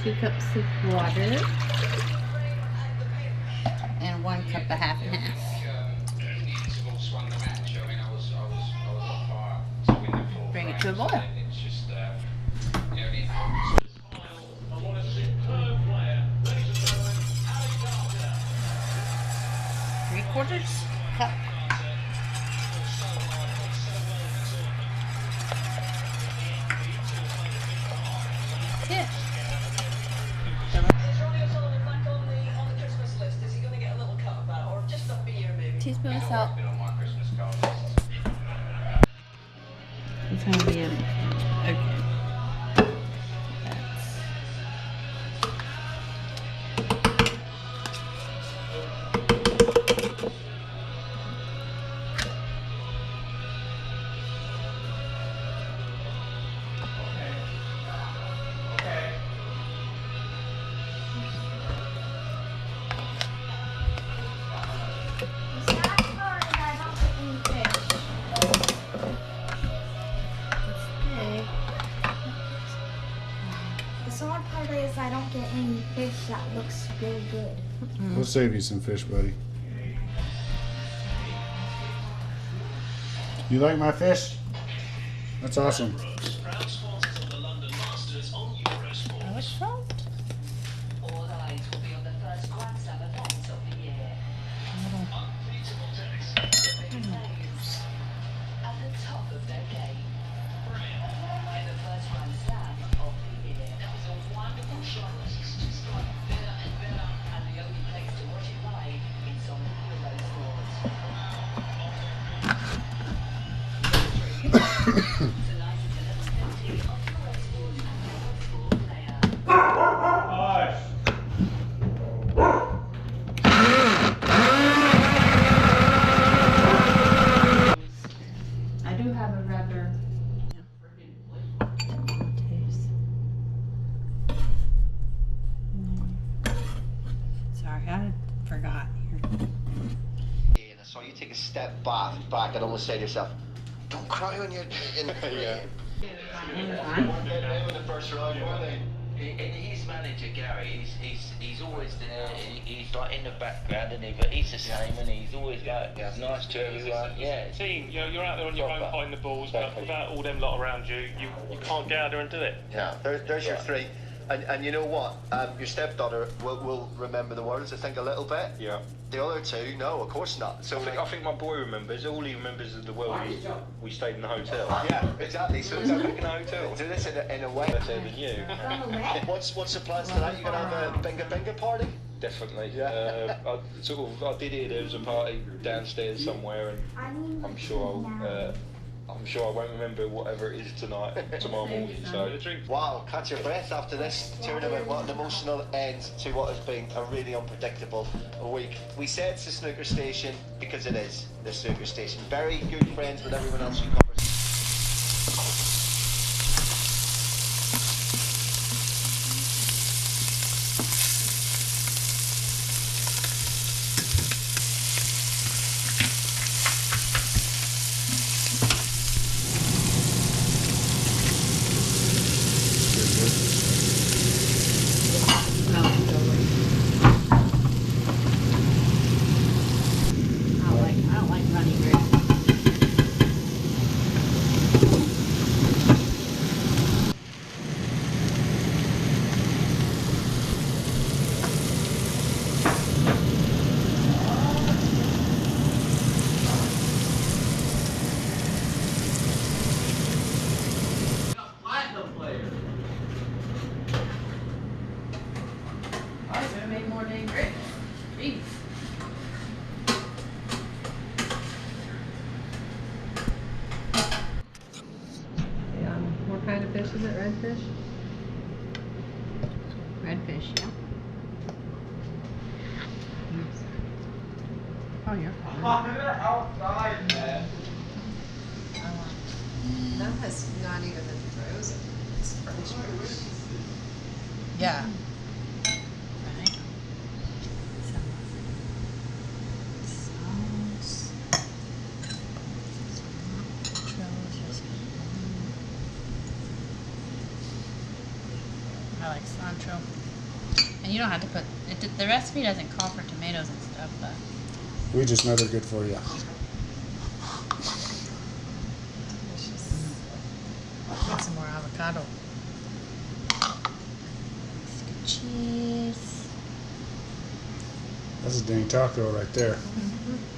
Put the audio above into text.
2 cups of water, and 1 cup of half and half. Bring it to a boil. 3/4 cup. That's it. Teaspoon of salt. It's gonna be okay. The sad part is I don't get any fish that looks really good. We'll save you some fish, buddy. You like my fish? That's awesome. How much salt? I do have a rather taste. Sorry, I forgot here. So you take a step back and almost say to yourself, "Don't cry when you're in the frame." The first round, weren't they? And his manager Gary, he's always there. He's like in the background, and but he's the same, and he's always like nice to everyone. Yeah. Team, you're out there on your own fighting the balls, but without all them lot around you, you can't get out there and do it. Yeah. There's your 3, and you know what? Your stepdaughter will remember the words. I think a little bit. Yeah. The other 2, no, of course not. So I think my boy remembers. All he remembers of the world is we stayed in the hotel. Yeah, exactly. So Back in the hotel. do this in a way. Better than you. What's the plans tonight? You gonna have a bingo party? Definitely. Yeah. I did hear there was a party downstairs somewhere, and I'm sure I won't remember whatever it is tomorrow morning. So Wow, catch your breath after this tournament. What an emotional end to what has been a really unpredictable week. We say it's the snooker station because it is the snooker station. Very good friends with everyone else who covers. I don't like running red. I should have made more dang grits. Jeez. What kind of fish is it? Redfish? Redfish, yeah. Oh, you're fine. Outside, man. That has not even been frozen. It's fresh. Yeah. I like cilantro. And you don't have to put the recipe doesn't call for tomatoes and stuff, but We just know they're good for you. Get some more avocado. cheese. That's a dang taco right there. Mm-hmm.